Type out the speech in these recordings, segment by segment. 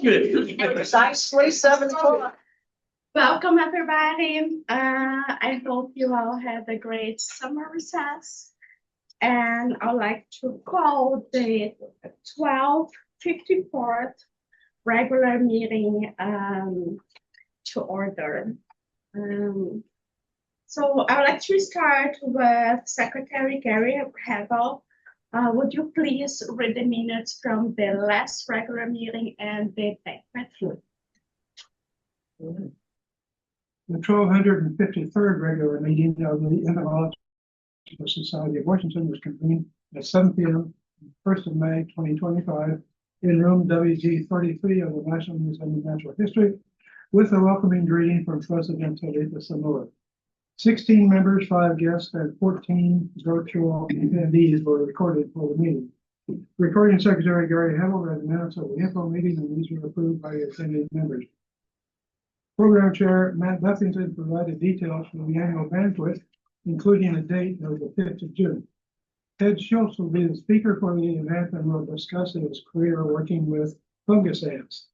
Precisely 7 o'clock. Welcome, everybody. I hope you all had a great summer recess. And I'd like to call the 1254th regular meeting to order. So I would like to start with Secretary Gary Hagel. Would you please read the minutes from the last regular meeting and the banquet? The 1253rd regular meeting of the Entomological Society of Washington was convened at 7 p.m. 1st of May 2025 in room WG 33 of the National Museum of Natural History with a welcoming greeting from President Talitha Samoa. 16 members, 5 guests, and 14 virtual attendees were recorded for the meeting. Recording Secretary Gary Hagel read the minutes of the info meeting, and these were approved by the attending members. Program Chair Matt Buffington provided details for the annual banquet, including a date of the 5th of June. Ted Schultz will be the speaker for the event and will discuss his career working with fungus ants.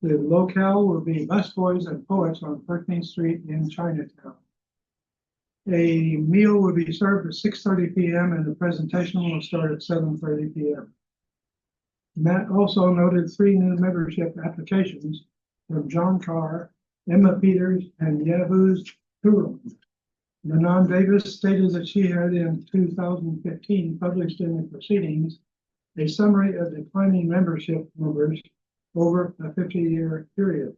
The locale will be Busboys and Poets on 13th Street in Chinatown. A meal will be served at 6:30 p.m. and the presentation will start at 7:30 p.m. Matt also noted 3 new membership applications from John Carr, Emma Peters, and Yavuz Turum. Manon Davis stated that she had in 2015 published in the proceedings a summary of declining membership numbers over a 50-year period.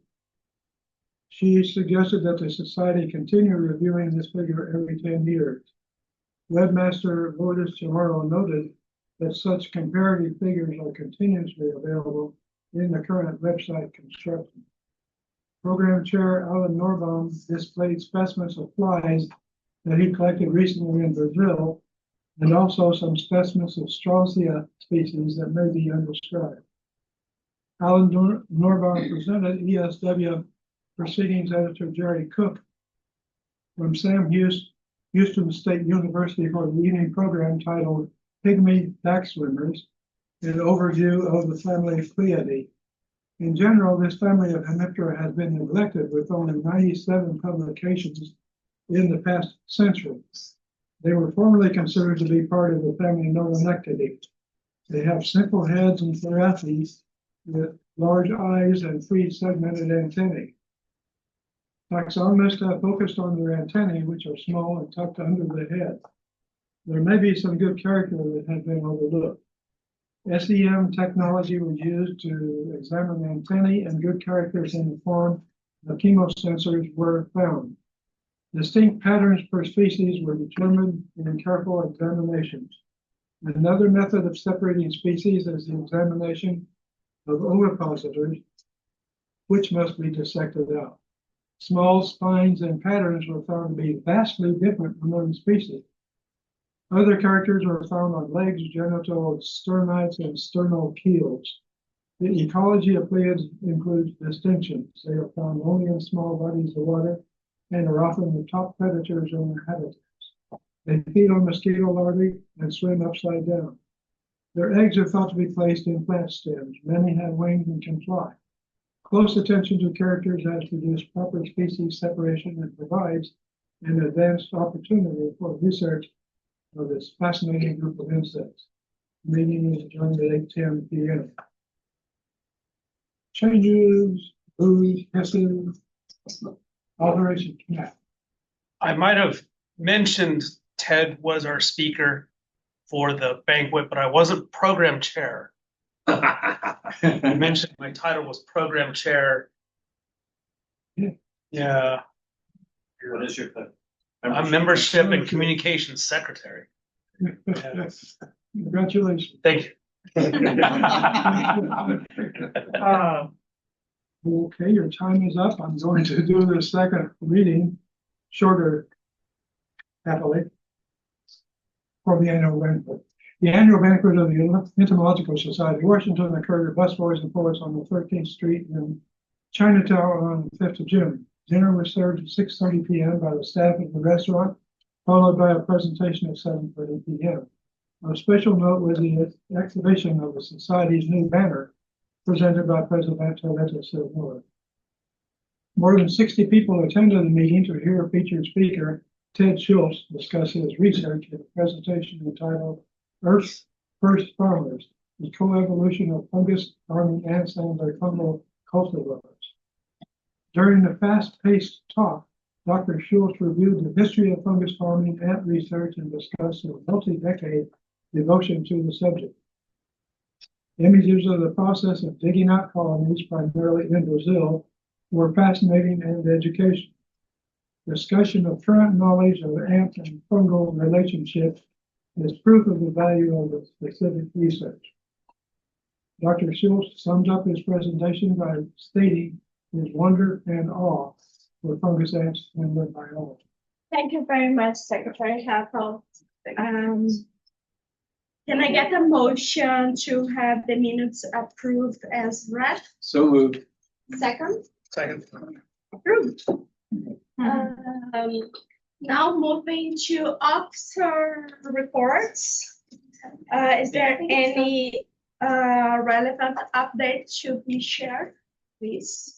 She suggested that the society continue reviewing this figure every 10 years. Webmaster Lourdes Chamorro noted that such comparative figures are continuously available in the current website construction. Program Chair Alan Norbaum displayed specimens of flies that he collected recently in Brazil, and also some specimens of Straußia species that may be undescribed. Alan Norbaum presented ESW Proceedings Editor Jerry Cook from Sam Houston State University for the evening program titled Pygmy Backswimmers, an overview of the family Pleiadae. In general, this family of Hemiptera has been neglected with only 97 publications in the past century. They were formerly considered to be part of the family Noronectidae. They have simple heads and thoraces with large eyes and 3 segmented antennae. Taxonomists have focused on their antennae, which are small and tucked under the head. There may be some good character that has been overlooked. SEM technology was used to examine antennae, and good characters in the form of chemosensors were found. Distinct patterns per species were determined in careful examinations. Another method of separating species is the examination of ovipositors, which must be dissected out. Small spines and patterns were found to be vastly different among species. Other characters were found on legs, genital sternites, and sternal keels. The ecology of Pleiades includes distinctions. They are found only in small bodies of water and are often the top predators in their habitats. They feed on mosquito larvae and swim upside down. Their eggs are thought to be placed in plant stems. Many have wings and can fly. Close attention to characters has produced proper species separation and provides an advanced opportunity for research of this fascinating group of insects. The meeting is adjourned at 8:10 p.m. Changes, booze, hisses, alteration. I might have mentioned Ted was our speaker for the banquet, but I wasn't program chair. I mentioned my title was program chair. Yeah. What is your I'm membership and communications secretary. Yes. Congratulations. Thank you. Okay, your time is up. I'm going to do the second reading, shorter, happily, for the annual banquet. The annual banquet of the Entomological Society of Washington occurred at Busboys and Poets on the 13th Street in Chinatown on the 5th of June. Dinner was served at 6:30 p.m. by the staff of the restaurant, followed by a presentation at 7:30 p.m. Of special note was the exhibition of the Society's new banner, presented by President Torreta Silva. More than 60 people attended the meeting to hear a featured speaker, Ted Schultz, discuss his research in a presentation entitled Earth's First Farmers, the Coevolution of Fungus Farming Ants and Their Fungal Cultivars. During the fast-paced talk, Dr. Schultz reviewed the history of fungus farming, ant research, and discussed a multi-decade devotion to the subject. Images of the process of digging out colonies, primarily in Brazil, were fascinating and educational. Discussion of current knowledge of ant and fungal relationships is proof of the value of the specific research. Dr. Schultz summed up his presentation by stating his wonder and awe for fungus ants and their biology. Thank you very much, Secretary Happel. Can I get a motion to have the minutes approved as read? So moved. Second? Second. Approved. Now moving to officer reports. Is there any relevant update to be shared, please?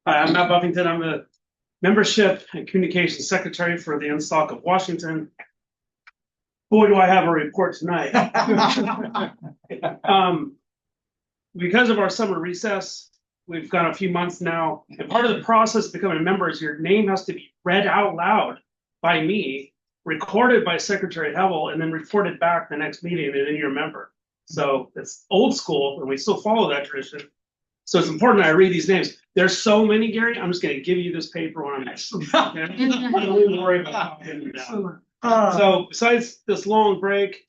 Hi, I'm Matt Buffington. I'm the Membership and Communications Secretary for the NSOC of Washington. Boy, do I have a report tonight. Because of our summer recess, we've gone a few months now, and part of the process of becoming a member is your name has to be read out loud by me, recorded by Secretary Hevel, and then reported back the next meeting, and then you're a member. So it's old school, and we still follow that tradition. So it's important that I read these names. There's so many, Gary. I'm just going to give you this paper when I'm next. Okay? Don't even worry about copying it down. So besides this long break,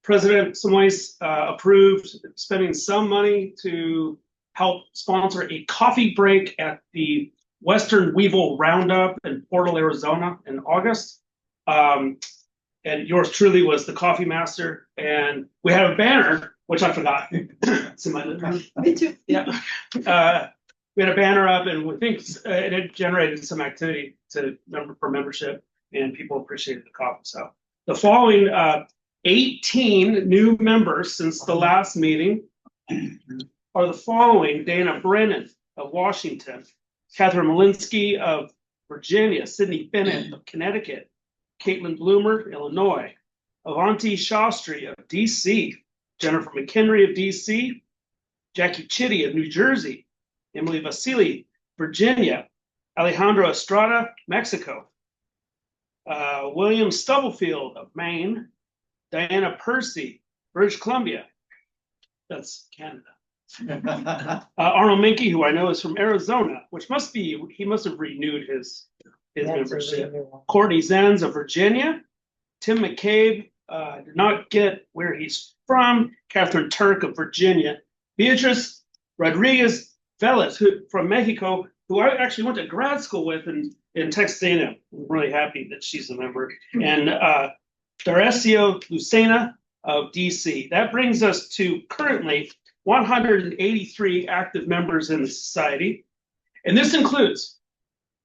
President Sundqvist approved spending some money to help sponsor a coffee break at the Western Weevil Roundup in Portal, Arizona in August. And yours truly was the coffee master. And we had a banner, which I forgot. It's in my little. Me too. Yeah. We had a banner up, and we think it had generated some activity for membership, and people appreciated the coffee. So the following 18 new members since the last meeting are the following: Dana Brennan of Washington, Catherine Malinsky of Virginia, Sydney Bennett of Connecticut, Caitlin Bloomer, Illinois, Avanti Shastri of DC, Jennifer McHenry of DC, Jackie Chitty of New Jersey, Emily Vasili, Virginia, Alejandro Estrada, Mexico, William Stubblefield of Maine, Diana Percy, British Columbia, that's Canada. Arnold Minke, who I know is from Arizona, which he must have renewed his membership. Courtney Zenz of Virginia, Tim McCabe, did not get where he's from, Catherine Turk of Virginia, Beatrice Rodriguez Velez from Mexico, who I actually went to grad school with in Texas A&M. I'm really happy that she's a member. And Darcio Lucena of DC. That brings us to currently 183 active members in the society. And this includes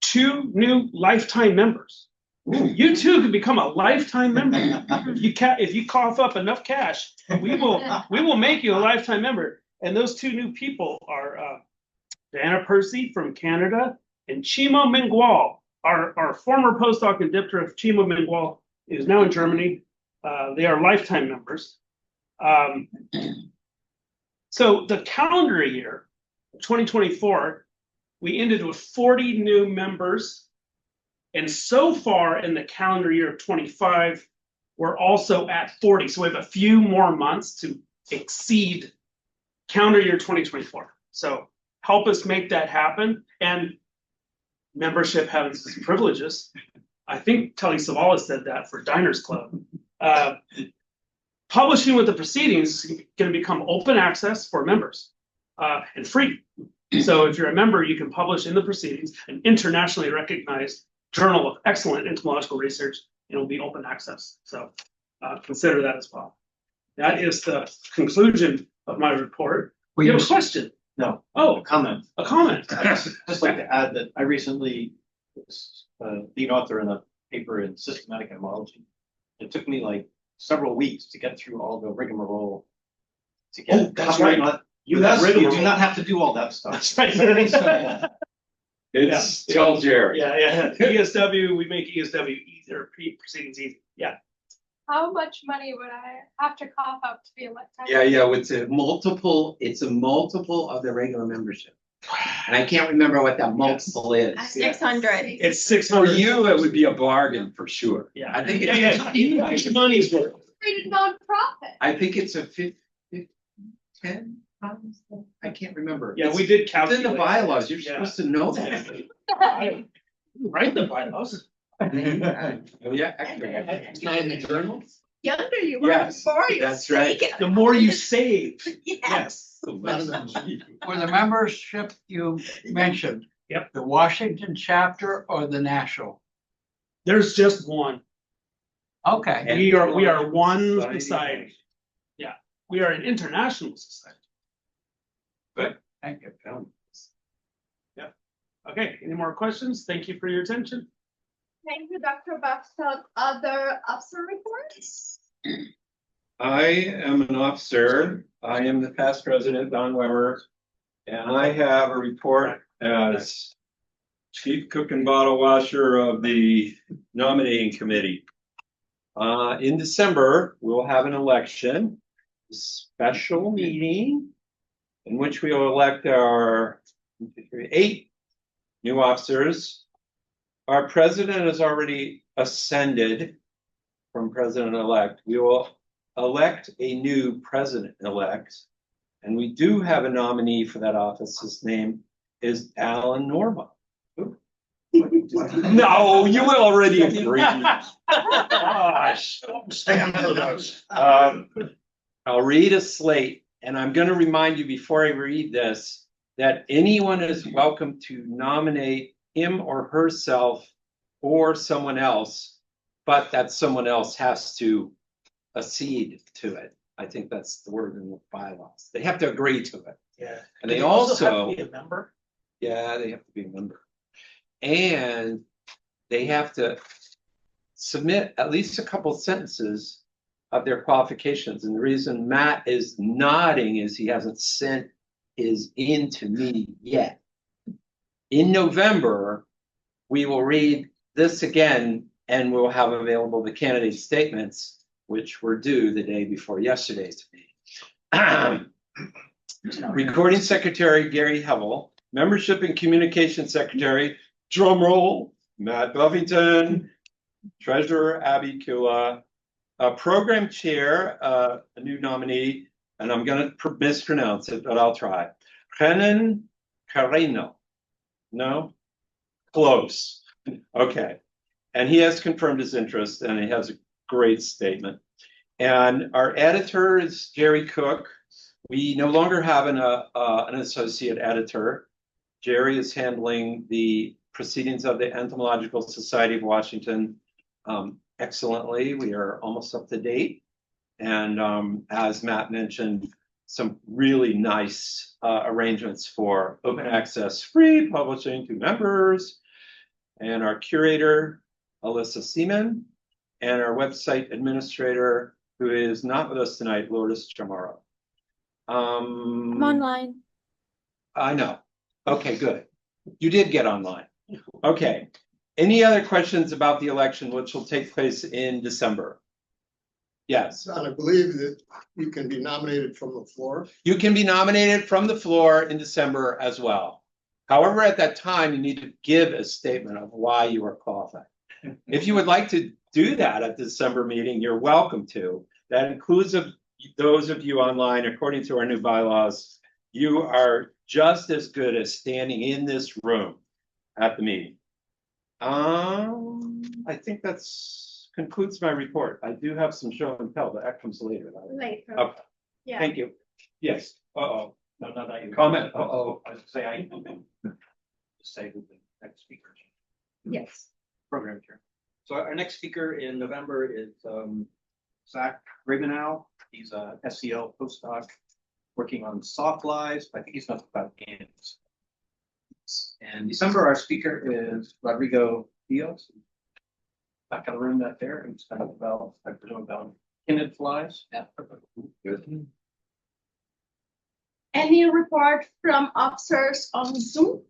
2 new lifetime members. You too can become a lifetime member. If you cough up enough cash, we will make you a lifetime member. And those 2 new people are Diana Percy from Canada and Chimo Mingual, our former postdoc and dipter Chimo Mingual is now in Germany. They are lifetime members. So the calendar year, 2024, we ended with 40 new members. And so far in the calendar year of 25, we're also at 40. So we have a few more months to exceed calendar year 2024. So help us make that happen. And membership has its privileges. I think Telly Savalas said that for Diners Club. Publishing with the proceedings is going to become open access for members and free. So if you're a member, you can publish in the proceedings an internationally recognized journal of excellent entomological research, and it'll be open access. So consider that as well. That is the conclusion of my report. Well, you have a question? No. Oh, A comment. a comment. I'd just like to add that I recently was lead author in a paper in systematic entomology. It took me like several weeks to get through all the rigmarole. To get Oh, that's right. You With that you rigmarole. do not have to do all that stuff. That's right. It's tell Jerry. Yeah. ESW, we make ESW either proceedings easy. Yeah. How much money would I have to cough up to be elected? Yeah, it's a multiple of the regular membership. And I can't remember what that multiple is. 600. It's For 600. you, it would be a bargain for sure. Yeah. I think Yeah. Money's worth. Rated nonprofit. I think it's a 10 pounds. I can't remember. Yeah, we did It's calculate. in the bylaws. You're Yeah. supposed to know that. I write the bylaws. Oh, yeah, actually. It's not in the journal. Younger you were Yes, before you. that's right. The more you save. Yes. For the membership you mentioned. Yep. The Washington chapter or the national? There's just one. Okay. And We are one Society. society. Yeah, we are an international society. Thank you. Okay, any more questions? Thank you for your attention. Thank you, Dr. Buxton. Other officer reports? I am an officer. I am the past president, Don Weber, and I have a report as chief cook and bottle washer of the nominating committee. In December, we'll have an election, a special meeting in which we will elect our 8 new officers. Our president has already ascended from president-elect. We will elect a new president-elect, and we do have a nominee for that office. His name is Alan Norma. No, you already agreed. Gosh. I'll read a slate, and I'm going to remind you before I read this that anyone is welcome to nominate him or herself or someone else, but that someone else has to accede to it. I think that's the word in the bylaws. They have to agree to it. Yeah. And they have also, to be a member. yeah, they have to be a member. And they have to submit at least a couple sentences of their qualifications. And the reason Matt is nodding is he hasn't sent his in to me yet. In November, we will read this again and we'll have available the candidate statements, which were due the day before yesterday's meeting. Recording Secretary Gary Hevel, Membership and Communication Secretary, drumroll, Matt Buffington, Treasurer Abby Kula, Program Chair, a new nominee, and I'm going to mispronounce it, but I'll try. Renan Carreno. No? Close. Okay. And he has confirmed his interest, and he has a great statement. And our editor is Jerry Cook. We no longer have an associate editor. Jerry is handling the proceedings of the Entomological Society of Washington excellently. We are almost up to date. And as Matt mentioned, some really nice arrangements for open access free publishing to members. And our curator, Alyssa Seaman, and our website administrator, who is not with us tonight, Lourdes Chamorro. I'm online. I know. Okay, good. You did get online. Okay. Any other questions about the election, which will take place in December? Yes. And I believe that you can be nominated from the floor. You can be nominated from the floor in December as well. However, at that time, you need to give a statement of why you are qualified. If you would like to do that at the December meeting, you're welcome to. That includes those of you online, according to our new bylaws, you are just as good as standing in this room at the meeting. I think that's concludes my report. I do have some show and tell, but that comes later. Later. Okay, Yeah. thank you. Yes. Uh-oh. No, not that you. Comment. Uh-oh. I was say I just say who the next speaker is. Yes. Program chair. So our next speaker in November is Zach Rabinow. He's a SEL postdoc working on soft lies. I think he's not about games. And December, our speaker is Rodrigo Diaz. Back in the room that there, and it's kind of about, I presume about pinned flies. Yeah. Good. Any report from officers on Zoom?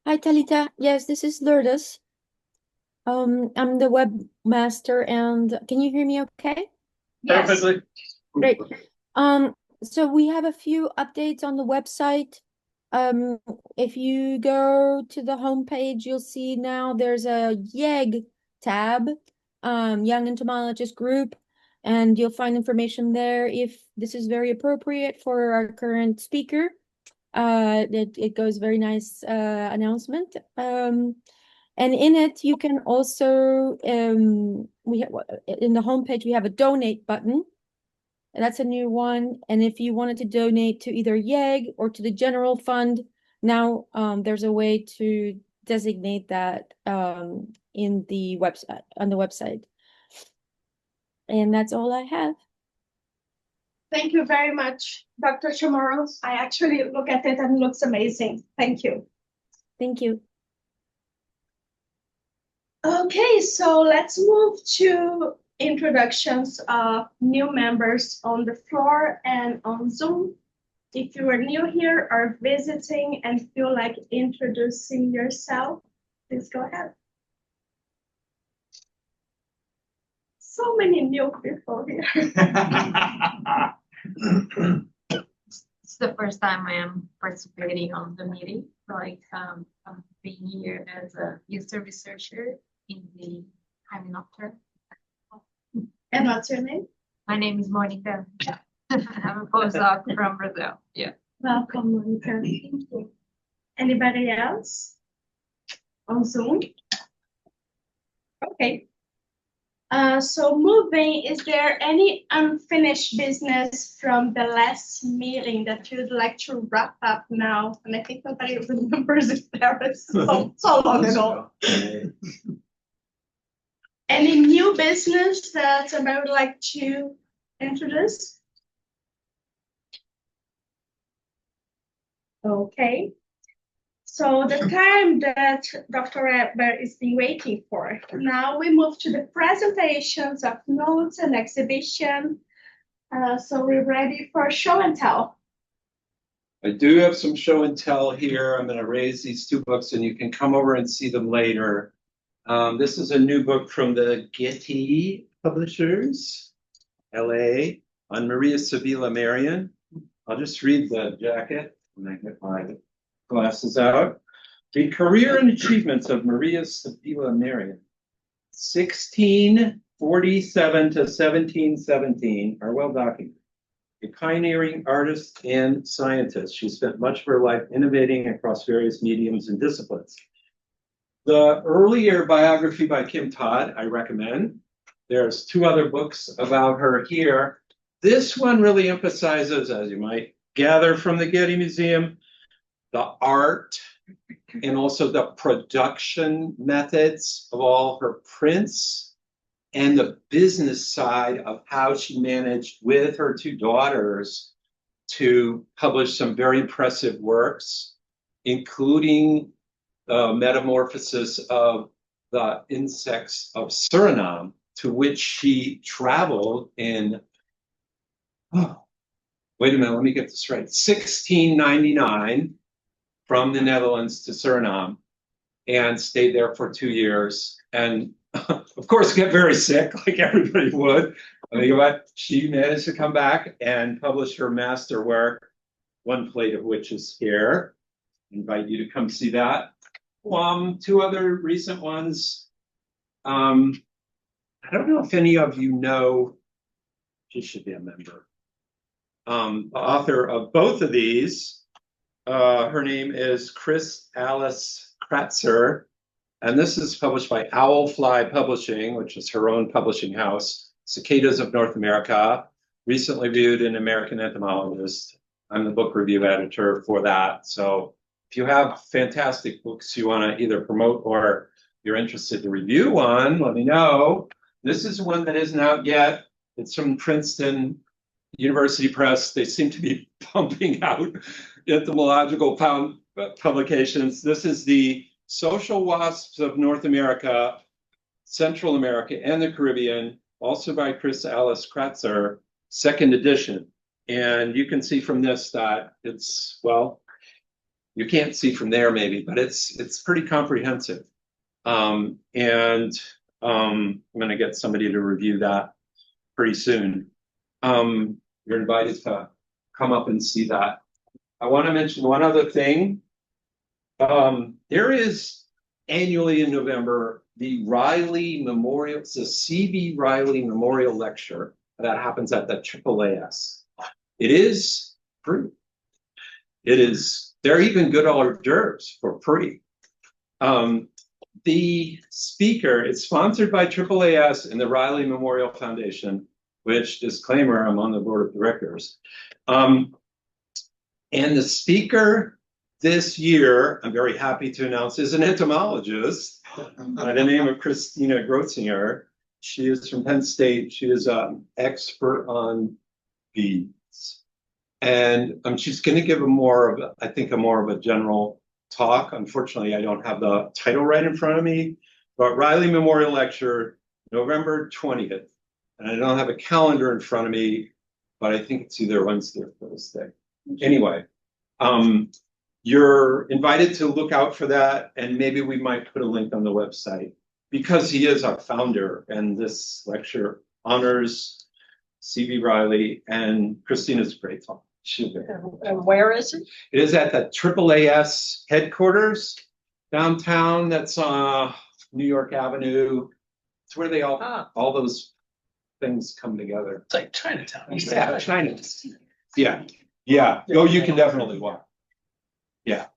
Hi, Talita. Yes, this is Lourdes. I'm the webmaster, and can you hear me okay? Yes. Perfectly. Great. So we have a few updates on the website. If you go to the homepage, you'll see now there's a YEG tab, Young Entomologist Group, and you'll find information there if this is very appropriate for our current speaker. It goes very nice announcement. And in it, you can also, in the homepage, we have a donate button. That's a new one. And if you wanted to donate to either YEG or to the general fund, now there's a way to designate that in the website, on the website. And that's all I have. Thank you very much, Dr. Chamorro. I actually look at it and it looks amazing. Thank you. Thank you. Okay, so let's move to introductions of new members on the floor and on Zoom. If you are new here or visiting and feel like introducing yourself, please go ahead. So many new people here. It's the first time I am participating on the meeting. Like I'm being here as a user researcher in the Hymenoptera. And what's your name? My name is Monica. I'm a postdoc from Brazil. Yeah. Welcome, Monica. Thank you. Anybody else on Zoom? Okay. So moving, is there any unfinished business from the last meeting that you'd like to wrap up now? And I think nobody remembers if there was so long ago. Any new business that I would like to introduce? Okay. So the time that Dr. Ebber is been waiting for. Now we move to the presentations of notes and exhibition. So we're ready for show and tell. I do have some show and tell here. I'm going to raise these two books and you can come over and see them later. This is a new book from the Getty Publishers, LA, on Maria Sibylla Merian. I'll just read the jacket when I get my glasses out. The career and achievements of Maria Sibylla Merian, 1647 to 1717, are well documented. A pioneering artist and scientist, she spent much of her life innovating across various mediums and disciplines. The earlier biography by Kim Todd, I recommend. There's two other books about her here. This one really emphasizes, as you might gather from the Getty Museum, the art and also the production methods of all her prints and the business side of how she managed with her two daughters to publish some very impressive works, including the metamorphosis of the insects of Suriname, to which she traveled in, wait a minute, let me get this right, 1699 from the Netherlands to Suriname and stayed there for 2 years. And of course, get very sick like everybody would. I think about she managed to come back and publish her masterwork, one plate of which is here. I invite you to come see that. Two other recent ones. I don't know if any of you know, she should be a member. The author of both of these, her name is Chris Alice Kratzer, and this is published by Owlfly Publishing, which is her own publishing house, Cicadas of North America, recently viewed in American Entomologist. I'm the book review editor for that. So if you have fantastic books you want to either promote or you're interested to review one, let me know. This is one that isn't out yet. It's from Princeton University Press. They seem to be pumping out entomological publications. This is the Social Wasps of North America, Central America, and the Caribbean, also by Chris Alice Kratzer, second edition. And you can see from this that it's, well, you can't see from there maybe, but it's pretty comprehensive. I'm going to get somebody to review that pretty soon. You're invited to come up and see that. I want to mention one other thing. There is annually in November the Riley Memorial, it's a C.B. Riley Memorial Lecture that happens at the AAAS. It is free. It is, they're even good hors d'oeuvres for free. The speaker is sponsored by AAAS and the Riley Memorial Foundation, which, disclaimer, I'm on the board of directors. And the speaker this year, I'm very happy to announce, is an entomologist by the name of Christina Grotzinger. She is from Penn State. She is an expert on bees. And she's going to give a more of a general talk. Unfortunately, I don't have the title right in front of me, but Riley Memorial Lecture, November 20th. And I don't have a calendar in front of me, but I think it's either Wednesday or Thursday. Anyway, you're invited to look out for that, and maybe we might put a link on the website because he is our founder, and this lecture honors C.B. Riley, and Christina's a great talk. And where is it? It is at the AAAS headquarters downtown. That's New York Avenue. It's where they all those things come together. It's like Chinatown. Yeah, China. Yeah. Oh, you can definitely walk. Yeah.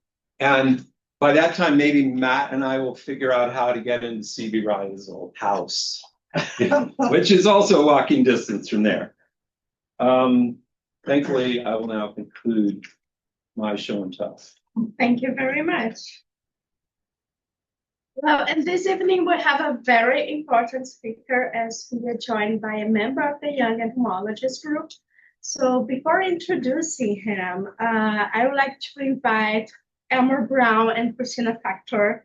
And by that time, maybe Matt and I will figure out how to get into C.B. Riley's old house, which is also walking distance from there. Thankfully, I will now conclude my show and tell. Thank you very much. Well, and this evening we have a very important speaker as we are joined by a member of the Young Entomologist group. So before introducing him, I would like to invite Elmer Brown and Christina Factor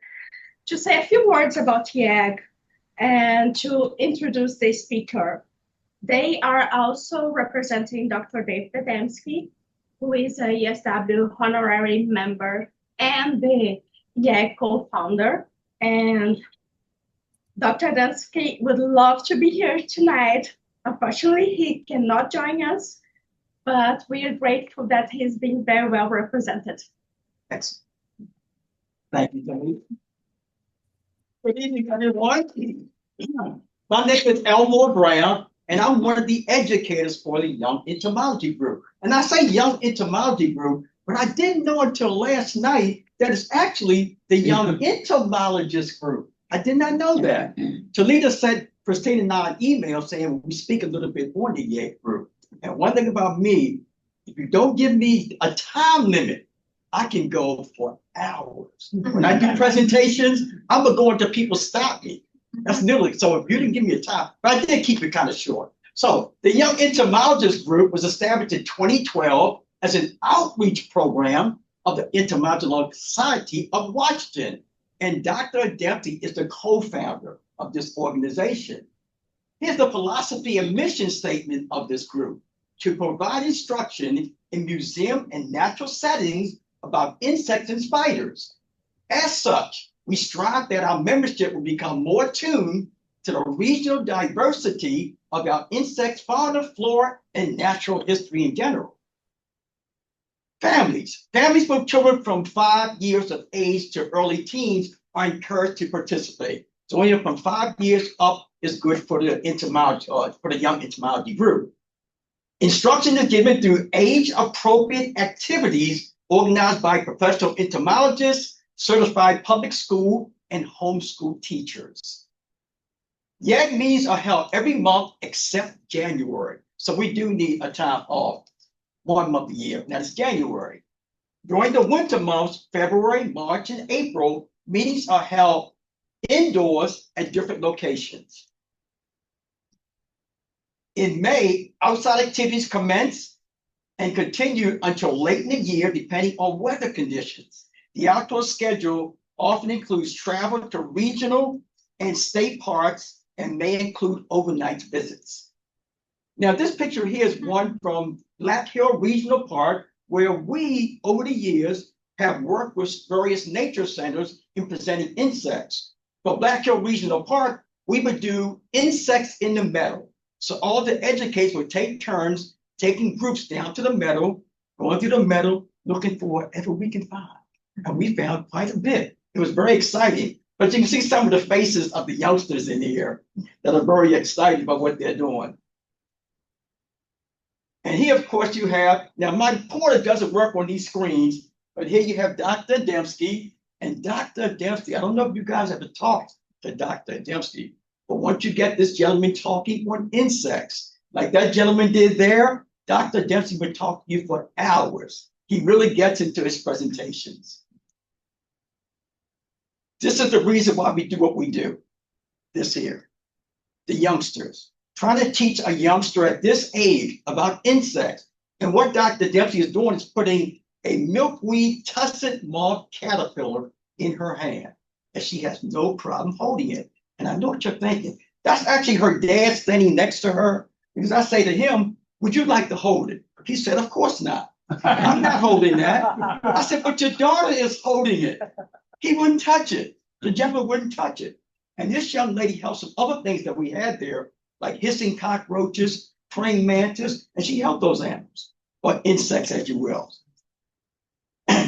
to say a few words about YAG and to introduce the speaker. They are also representing Dr. Dave Adamski, who is a ESW honorary member and the YAG co-founder. And Dr. Adamski would love to be here tonight. Unfortunately, he cannot join us, but we are grateful that he's being very well represented. Thanks. Thank you, Dave. Good evening, everyone. My name is Elmore Brown, and I'm one of the educators for the Young Entomology Group. And I say Young Entomology Group, but I didn't know until last night that it's actually the Young Entomologist Group. I did not know that. Talita sent Christina and I an email saying we speak a little bit on the YAG group. And one thing about me, if you don't give me a time limit, I can go for hours. When I do presentations, I'm gonna go until people stop me. That's literally, so if you didn't give me a time, but I did keep it kind of short. So the Young Entomologist Group was established in 2012 as an outreach program of the Entomological Society of Washington. And Dr. Adamski is the co-founder of this organization. Here's the philosophy and mission statement of this group: to provide instruction in museum and natural settings about insects and spiders. As such, we strive that our membership will become more tuned to the regional diversity of our insects, fauna, flora, and natural history in general. Families with children from 5 years of age to early teens are encouraged to participate. So only from 5 years up is good for the Young Entomology Group. Instruction is given through age-appropriate activities organized by professional entomologists, certified public school, and homeschool teachers. YAG meetings are held every month except January. So we do need a time off 1 month a year, and that's January. During the winter months, February, March, and April, meetings are held indoors at different locations. In May, outside activities commence and continue until late in the year, depending on weather conditions. The outdoor schedule often includes travel to regional and state parks and may include overnight visits. Now, this picture here is one from Black Hill Regional Park, where we, over the years, have worked with various nature centers in presenting insects. For Black Hill Regional Park, we would do insects in the meadow. So all the educators would take turns taking groups down to the meadow, going through the meadow, looking for whatever we can find. And we found quite a bit. It was very exciting. But you can see some of the faces of the youngsters in here that are very excited about what they're doing. And here, of course, you have, now my pointer doesn't work on these screens, but here you have Dr. Dembski. And Dr. Dembski, I don't know if you guys ever talked to Dr. Dembski, but once you get this gentleman talking on insects, like that gentleman did there, Dr. Dembski would talk to you for hours. He really gets into his presentations. This is the reason why we do what we do. This here, the youngsters, trying to teach a youngster at this age about insects. And what Dr. Dembski is doing is putting a milkweed tusset moth caterpillar in her hand, and she has no problem holding it. And I know what you're thinking. That's actually her dad standing next to her, because I say to him, would you like to hold it? He said, of course not. I'm not holding that. I said, but your daughter is holding it. He wouldn't touch it. The gentleman wouldn't touch it. And this young lady held some other things that we had there, like hissing cockroaches, praying mantis, and she held those animals, or insects, as you will.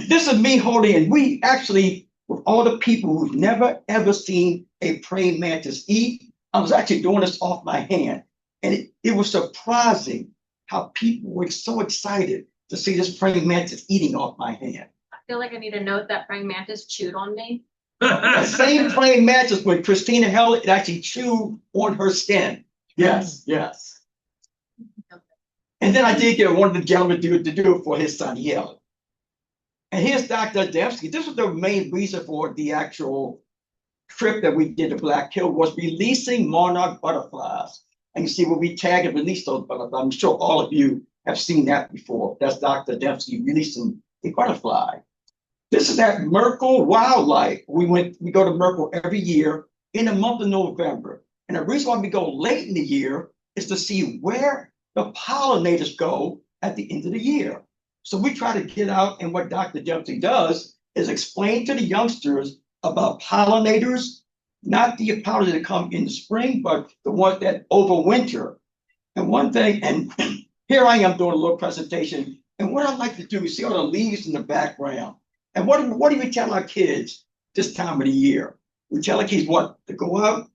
This is me holding, and we actually, with all the people who've never ever seen a praying mantis eat, I was actually doing this off my hand. And it was surprising how people were so excited to see this praying mantis eating off my hand. I feel like I need to note that praying mantis chewed on me. The same praying mantis when Christina held it, it actually chewed on her skin. Yes, yes. And then I did get one of the gentlemen to do it for his son. He held it. And here's Dr. Dembski. This was the main reason for the actual trip that we did to Black Hill, was releasing monarch butterflies. And you see when we tag and release those butterflies, I'm sure all of you have seen that before. That's Dr. Dembski releasing a butterfly. This is at Merkel Wildlife. We go to Merkel every year in the month of November. And the reason why we go late in the year is to see where the pollinators go at the end of the year. So we try to get out, and what Dr. Dembski does is explain to the youngsters about pollinators, not the pollinators that come in the spring, but the ones that overwinter. And one thing, and here I am doing a little presentation, and what I like to do is see all the leaves in the background. And what do we tell our kids this time of the year? We tell our kids what? To go out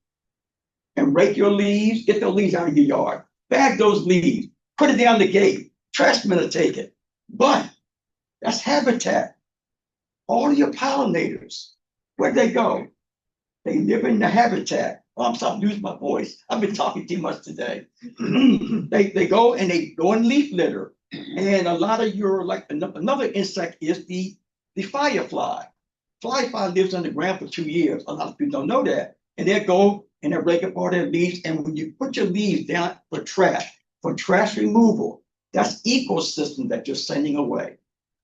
and rake your leaves, get those leaves out of your yard, bag those leaves, put it down the gate, trashman will take it. But that's habitat. All of your pollinators, where'd they go? They live in the habitat. Oh, I'm sorry, losing my voice. I've been talking too much today. they go in leaf litter. And a lot of your, like another insect is the firefly. Firefly lives underground for 2 years. A lot of people don't know that. And they go and they rake up all their leaves. And when you put your leaves down for trash removal, that's ecosystem that you're sending away.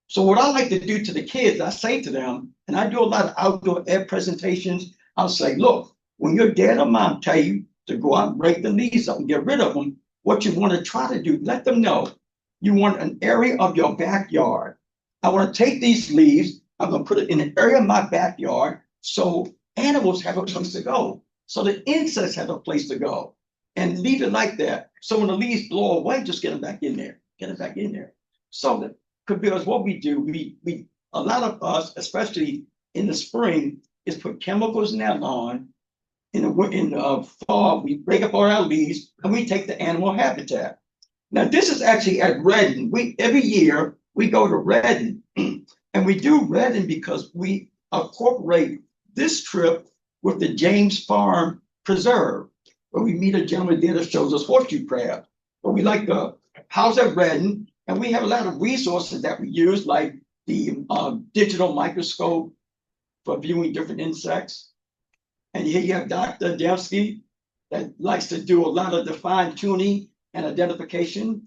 So what I like to do to the kids, I say to them, and I do a lot of outdoor ed presentations, I'll say, look, when your dad or mom tell you to go out and break the leaves up and get rid of them, what you want to try to do, let them know you want an area of your backyard. I want to take these leaves, I'm going to put it in an area of my backyard so animals have a place to go, so the insects have a place to go, and leave it like that. So when the leaves blow away, just get them back in there, get it back in there. So that, because what we do, we a lot of us, especially in the spring, is put chemicals in our lawn. In the fall, we break up all our leaves and we take the animal habitat. Now, this is actually at Redden. Every year we go to Redden, and we do Redden because we incorporate this trip with the James Farm Preserve, where we meet a gentleman there that shows us horseshoe crab. But we like the house at Redden, and we have a lot of resources that we use, like the digital microscope for viewing different insects. And here you have Dr. Dembski that likes to do a lot of the fine tuning and identification.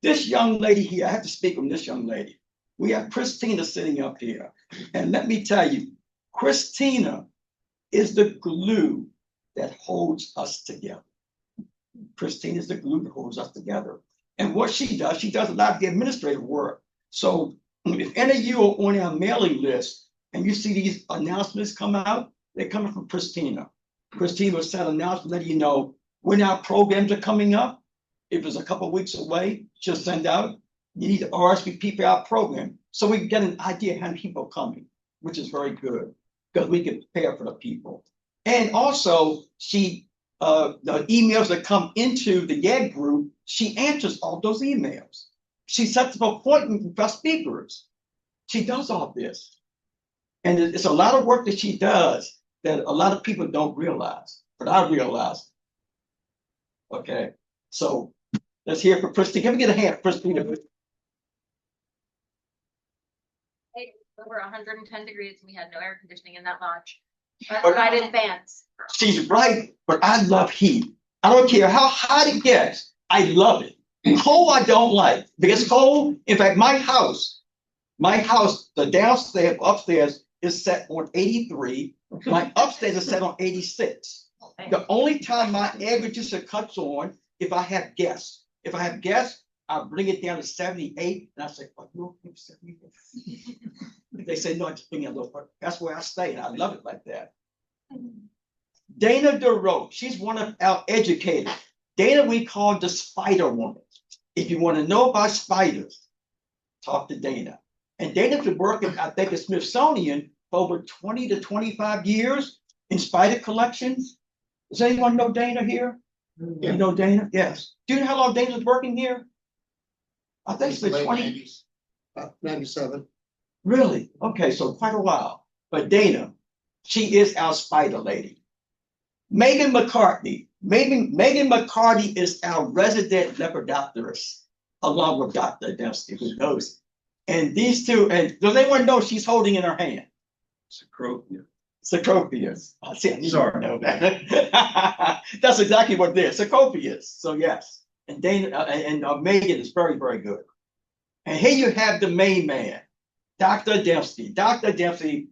This young lady here, I have to speak on this young lady. We have Christina sitting up here. And let me tell you, Christina is the glue that holds us together. Christina is the glue that holds us together. And what she does a lot of the administrative work. So if any of you are on our mailing list and you see these announcements come out, they're coming from Christina. Christina will send an announcement letting you know when our programs are coming up. If it's a couple of weeks away, she'll send out, you need to RSVP for our program. So we get an idea how many people are coming, which is very good because we can prepare for the people. And also, the emails that come into the YEG group, she answers all those emails. She sets up appointments with our speakers. She does all this. And it's a lot of work that she does that a lot of people don't realize, but I realize. Okay, so let's hear from Christine. Can we get a hand, Christina? Over 110 degrees, and we had no air conditioning in that lodge. But I did fans. She's right, but I love heat. I don't care how hot it gets. I love it. Cold, I don't like because cold. In fact, my house, the downstairs, upstairs is set on 83. My upstairs is set on 86. The only time my air conditioner cuts on if I have guests. If I have guests, I bring it down to 78, and I say, "Oh, you okay with 78?" They say, "No, I just bring it a little further." That's where I stay, and I love it like that. Dana DeRoe, she's one of our educators. Dana, we call the Spider Woman. If you want to know about spiders, talk to Dana. And Dana's been working, I think, at Smithsonian for over 20 to 25 years in spider collections. Does anyone know Dana here? You know Dana? Yes. Do you know how long Dana's working here? I think it's like 20. 90s, 97. Really? Okay, so quite a while. But Dana, she is our spider lady. Megan McCartney. Megan McCartney is our resident lepidopterist, along with Dr. Dempsey, who knows. And these two, and does anyone know she's holding in her hand? Cecropia. Cecropias. I see, I need to Sorry. know that. That's exactly what they're, Cecropias. So yes. And Dana and Megan is very, very good. And here you have the main man, Dr. Dempsey. Dr. Dempsey,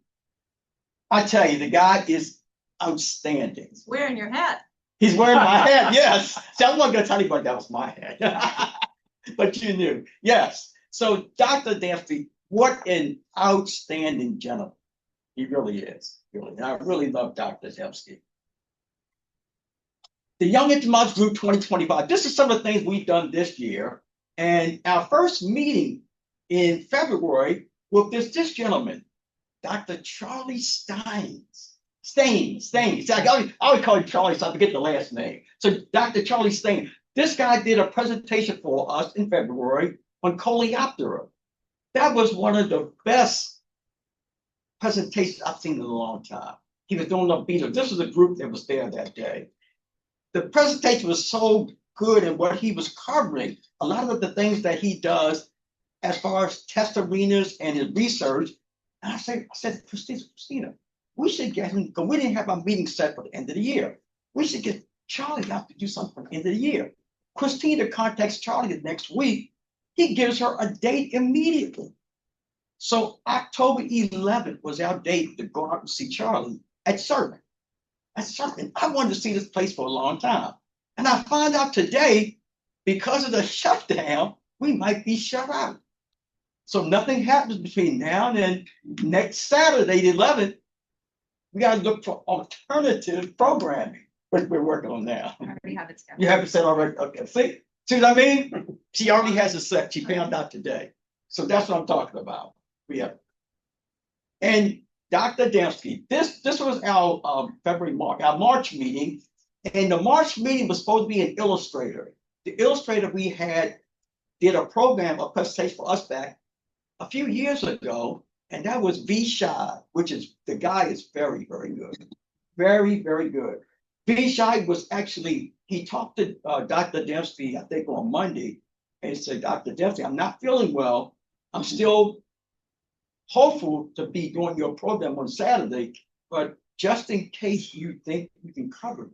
I tell you, the guy is outstanding. Wearing your hat. He's wearing my hat, yes. See, I wasn't going to tell anybody that was my hat. But you knew, yes. So Dr. Dempsey, what an outstanding gentleman. He really is. Really. And I really love Dr. Dempsey. The Young Entomologist Group 2025. This is some of the things we've done this year. And our first meeting in February with this gentleman, Dr. Charlie Staines. I always call him Charlie, so I forget the last name. So Dr. Charlie Staines. This guy did a presentation for us in February on Coleoptera. That was one of the best presentations I've seen in a long time. He was doing the beetles. This was a group that was there that day. The presentation was so good and what he was covering, a lot of the things that he does as far as test arenas and his research. And I said, Christina, we should get him, because we didn't have our meeting set for the end of the year. We should get Charlie out to do something for the end of the year. Christina contacts Charlie the next week. He gives her a date immediately. So October 11th was our date to go out and see Charlie at Servant. I wanted to see this place for a long time. And I find out today, because of the shutdown, we might be shut out. So nothing happens between now and then. Next Saturday, the 11th, we got to look for alternative programming, which we're working on now. I already have it scheduled. You have it set already? Okay, see what I mean? She already has it set. She found out today. So that's what I'm talking about. Yeah. And Dr. Dempsey, this was our March meeting. And the March meeting was supposed to be an illustrator. The illustrator we had did a presentation for us back a few years ago, and that was V. Shai, which is, the guy is very, very good. Very, very good. V. Shai was actually, he talked to Dr. Dempsey, I think on Monday, and he said, Dr. Dempsey, I'm not feeling well. I'm still hopeful to be doing your program on Saturday, but just in case you think you can cover it.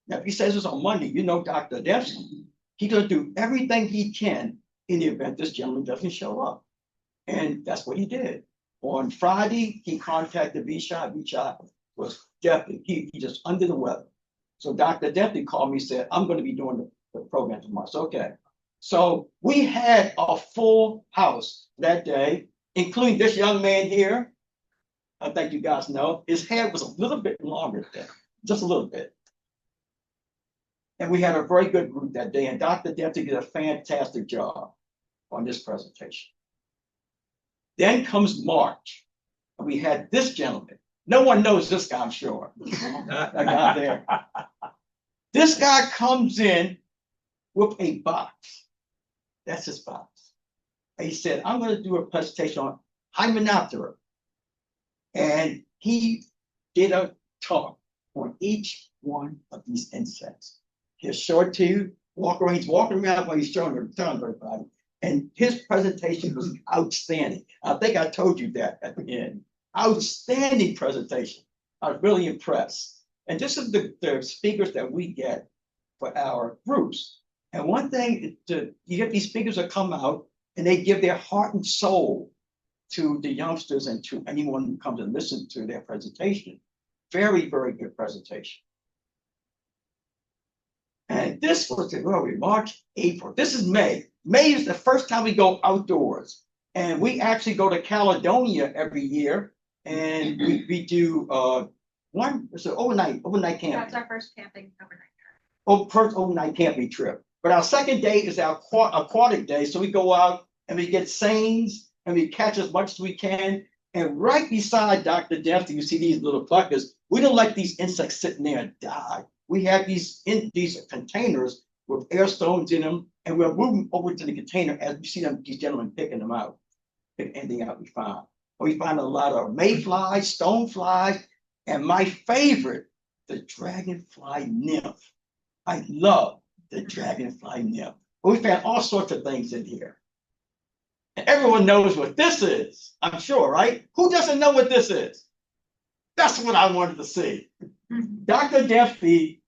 Now, if he says this on Monday, you know Dr. Dempsey, he's going to do everything he can in the event this gentleman doesn't show up. And that's what he did. On Friday, he contacted V-Shot. V-Shot was definitely, he just under the weather. So Dr. Dempsey called me, said, I'm going to be doing the program tomorrow. So, okay. So we had a full house that day, including this young man here. I think you guys know, his hair was a little bit longer then, just a little bit. And we had a very good group that day, and Dr. Dempsey did a fantastic job on this presentation. Then comes March, and we had this gentleman. No one knows this guy, I'm sure. That guy there. This guy comes in with a box. That's his box. And he said, I'm going to do a presentation on Hymenoptera. And he did a talk on each one of these insects. He'll show it to you, walk around, he's walking around while he's showing everybody. And his presentation was outstanding. I think I told you that at the end. Outstanding presentation. I was really impressed. And this is the speakers that we get for our groups. And one thing, you get these speakers that come out and they give their heart and soul to the youngsters and to anyone who comes and listens to their presentation. Very, very good presentation. And this was March, April. This is May. May is the first time we go outdoors. And we actually go to Caledonia every year. And we do it's an overnight camping. That's our first camping overnight trip. First overnight camping trip. But our second day is our aquatic day. So we go out and we get seines and we catch as much as we can. And right beside Dr. Dempsey, you see these little buckets. We don't let these insects sitting there and die. We have these containers with air stones in them, and we're moving over to the container as we see them, these gentlemen picking them out, pick anything out we find. We find a lot of mayflies, stoneflies, and my favorite, the dragonfly nymph. I love the dragonfly nymph. But we found all sorts of things in here. And everyone knows what this is, I'm sure, right? Who doesn't know what this is? That's what I wanted to see. Dr. Dempsey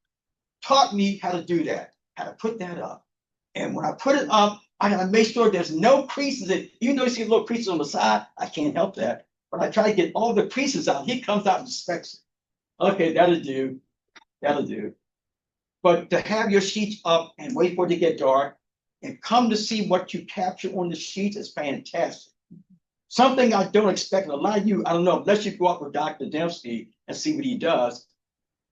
taught me how to do that, how to put that up. And when I put it up, I gotta make sure there's no creases. Even though you see little creases on the side, I can't help that. But I try to get all the creases out. He comes out and inspects it. Okay, that'll do. That'll do. But to have your sheets up and wait for it to get dark and come to see what you capture on the sheets is fantastic. Something I don't expect. A lot of you, I don't know, unless you go up with Dr. Dempsey and see what he does.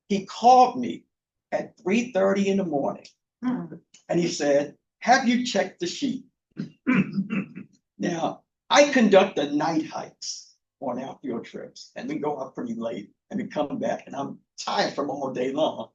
He called me at 3:30 in the morning. And he said, have you checked the sheet? Now, I conduct the night hikes on our field trips, and we go out pretty late and we come back, and I'm tired from all day long.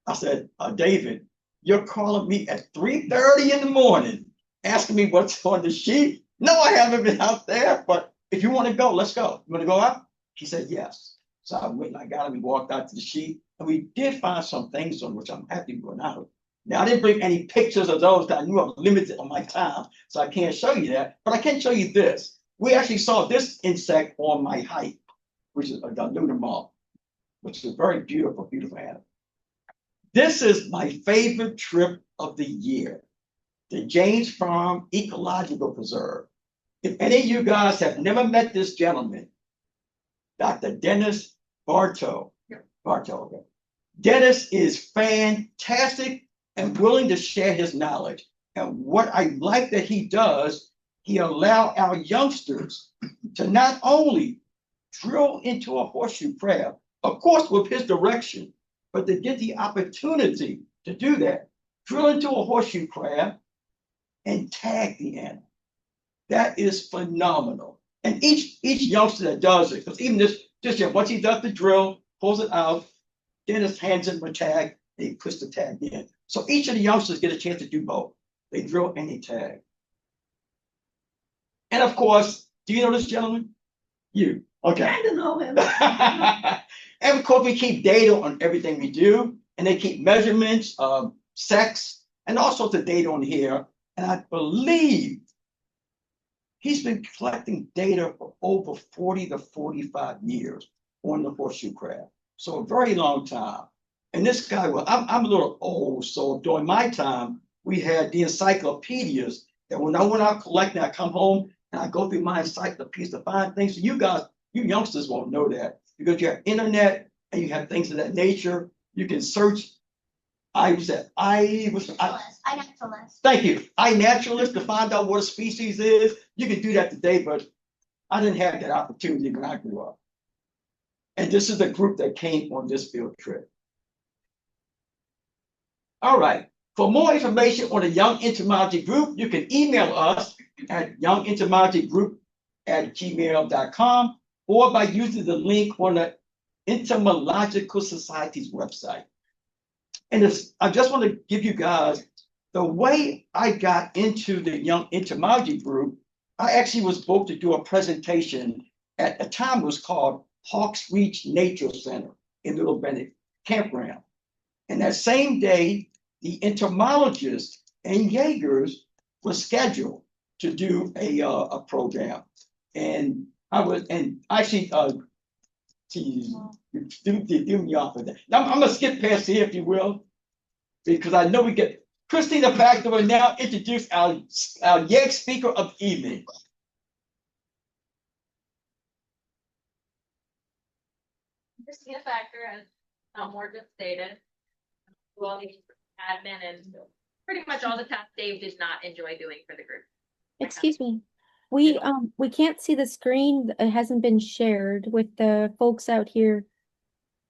I said, David, you're calling me at 3:30 in the morning, asking me what's on the sheet? No, I haven't been out there, but if you want to go, let's go. You want to go out? He said, yes. So I went and I got him, we walked out to the sheet, and we did find some things on which I'm happy to go out. Now, I didn't bring any pictures of those because I knew I was limited on my time, so I can't show you that, but I can show you this. We actually saw this insect on my hike, which is a lunar moth, which is a very beautiful, beautiful animal. This is my favorite trip of the year, the James Farm Ecological Preserve. If any of you guys have never met this gentleman, Dr. Dennis Bartow. Okay. Dennis is fantastic and willing to share his knowledge. And what I like that he does, he allows our youngsters to not only drill into a horseshoe crab, of course with his direction, but to get the opportunity to do that. Drill into a horseshoe crab and tag the animal. That is phenomenal. And each youngster that does it, because even this once he does the drill, pulls it out, then his hands in the tag, and he puts the tag in. So each of the youngsters get a chance to do both. They drill and they tag. And of course, do you know this gentleman? You. Okay. I don't know him. And of course, we keep data on everything we do, and they keep measurements of sex and all sorts of data on here. And I believe he's been collecting data for over 40 to 45 years on the horseshoe crab. So a very long time. And this guy, well, I'm a little old, so during my time, we had the encyclopedias that when I went out collecting, I come home and I go through my encyclopedia to find things. So you guys, you youngsters won't know that because you have internet and you have things of that nature. You can search. iNaturalist. Thank you. iNaturalist to find out what a species is. You can do that today, but I didn't have that opportunity when I grew up. And this is the group that came on this field trip. All right. For more information on the Young Entomology Group, you can email us at youngentomologygroup@gmail.com or by using the link on the Entomological Society's website. And I just want to give you guys the way I got into the Young Entomology Group. I actually was booked to do a presentation at a time it was called Hawks Reach Nature Center in Little Bennett Campground. And that same day, the entomologists and Jaegers were scheduled to do a program. And actually, geez, you threw me off of that. I'm gonna skip past here, if you will, because I know we get Christina Factor will now introduce our YEG speaker of the evening. Christina Factor, as Elmore just stated, well, the admin and pretty much all the tasks Dave did not enjoy doing for the group. Excuse me. We can't see the screen. It hasn't been shared with the folks out here.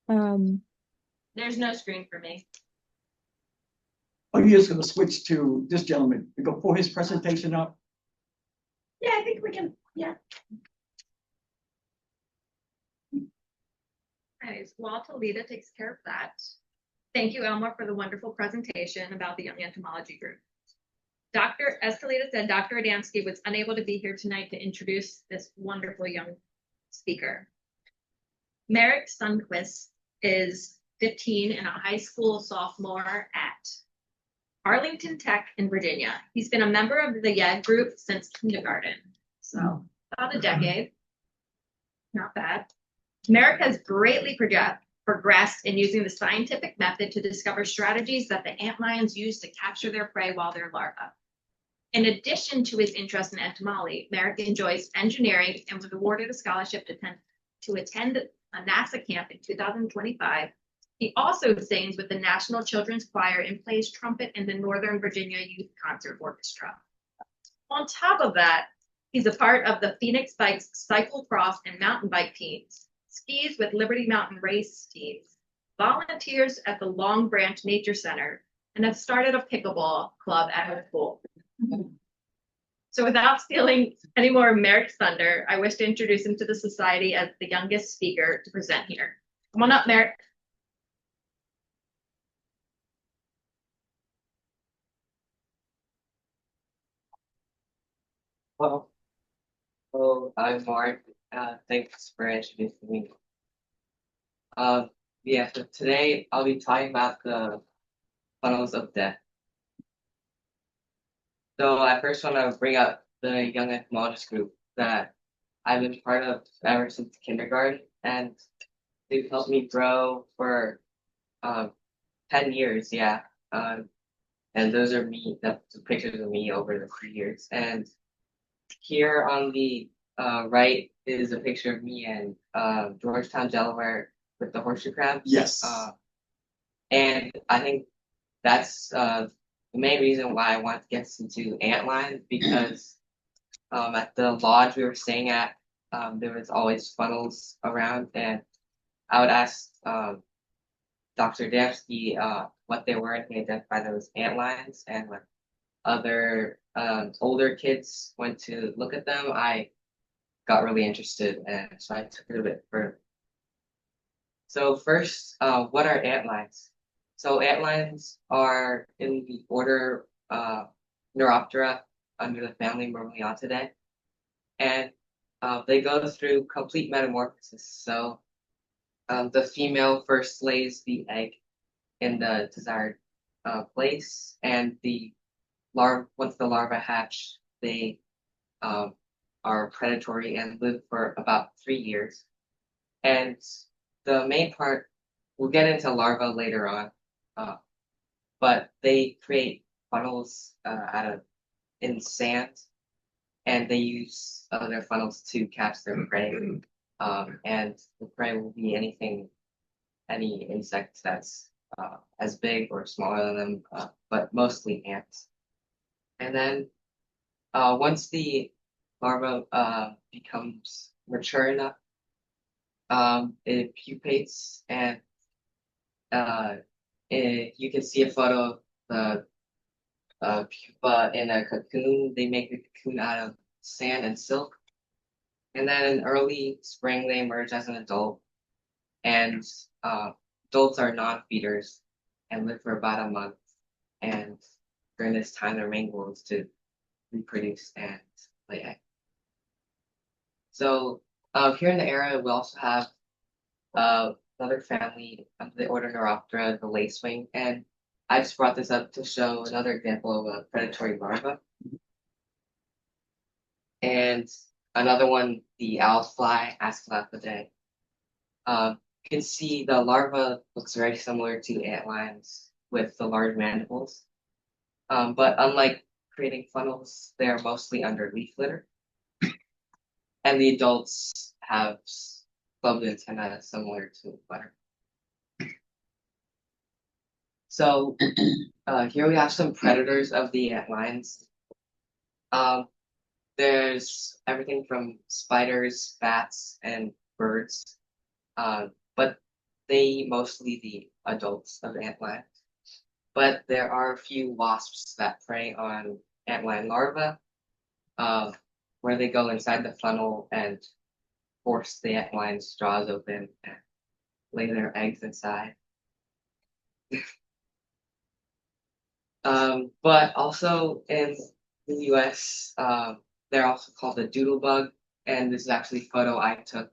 There's no screen for me. Are you just gonna switch to this gentleman to go pull his presentation up? Yeah, I think we can, yeah. Anyways, while Talita takes care of that, thank you, Elmore, for the wonderful presentation about the Young Entomology Group. As Talita said, Dr. Adamski was unable to be here tonight to introduce this wonderful young speaker. Marek Sundqvist is 15 and a high school sophomore at Arlington Tech in Virginia. He's been a member of the YEG group since kindergarten, so about a decade. Not bad. Marek has greatly progressed in using the scientific method to discover strategies that the antlions use to capture their prey while they're larvae. In addition to his interest in entomology, Marek enjoys engineering and was awarded a scholarship to attend a NASA camp in 2025. He also sings with the National Children's Choir and plays trumpet in the Northern Virginia Youth Concert Orchestra. On top of that, he's a part of the Phoenix Bikes cyclocross and mountain bike teams, skis with Liberty Mountain Race teams, volunteers at the Long Branch Nature Center, and has started a pickleball club at her school. So without stealing any more of Marek's thunder, I wish to introduce him to the society as the youngest speaker to present here. Come on up, Marek. Well, I'm Mark. Thanks for introducing me. Yeah, so today I'll be talking about the funnels of death. So I first want to bring up the Young Entomologist group that I've been part of ever since kindergarten, and they've helped me grow for 10 years, yeah. And those are me, that's pictures of me over the 3 years. And here on the right is a picture of me in Georgetown, Delaware with the horseshoe crabs. Yes. And I think that's the main reason why I want to get into antlion, because at the lodge we were staying at, there was always funnels around, and I would ask Dr. Adamski what they were, and he identified them as antlions. And when other older kids went to look at them, I got really interested, and so I took it a bit further. So first, what are antlions? So antlions are in the order Neuroptera under the family Myrmeleontidae, and they go through complete metamorphosis. So the female first lays the egg in the desired place, and the once the larvae hatch, they are predatory and live for about 3 years. And the main part, we'll get into larvae later on, but they create funnels in sand, and they use their funnels to catch their prey. And the prey will be any insect that's as big or smaller than them, but mostly ants. And then once the larva becomes mature enough, it pupates, and you can see a photo of the pupa in a cocoon. They make the cocoon out of sand and silk. And then in early spring, they emerge as an adult. And adults are non-feeders and live for about a month. And during this time, their main goal is to reproduce and lay eggs. So here in the area, we also have another family of the order Neuroptera, the lacewing. And I just brought this up to show another example of a predatory larva. And another one, the owlfly, Asclepidae. You can see the larva looks very similar to antlions with the large mandibles. But unlike creating funnels, they are mostly under leaf litter. And the adults have clubbed antennae similar to a butter. So here we have some predators of the antlions. There's everything from spiders, bats, and birds. But they eat mostly the adults of antlions. But there are a few wasps that prey on antlion larvae, where they go inside the funnel and force the antlion straws open and lay their eggs inside. But also in the US, they're also called the doodlebug, and this is actually a photo I took.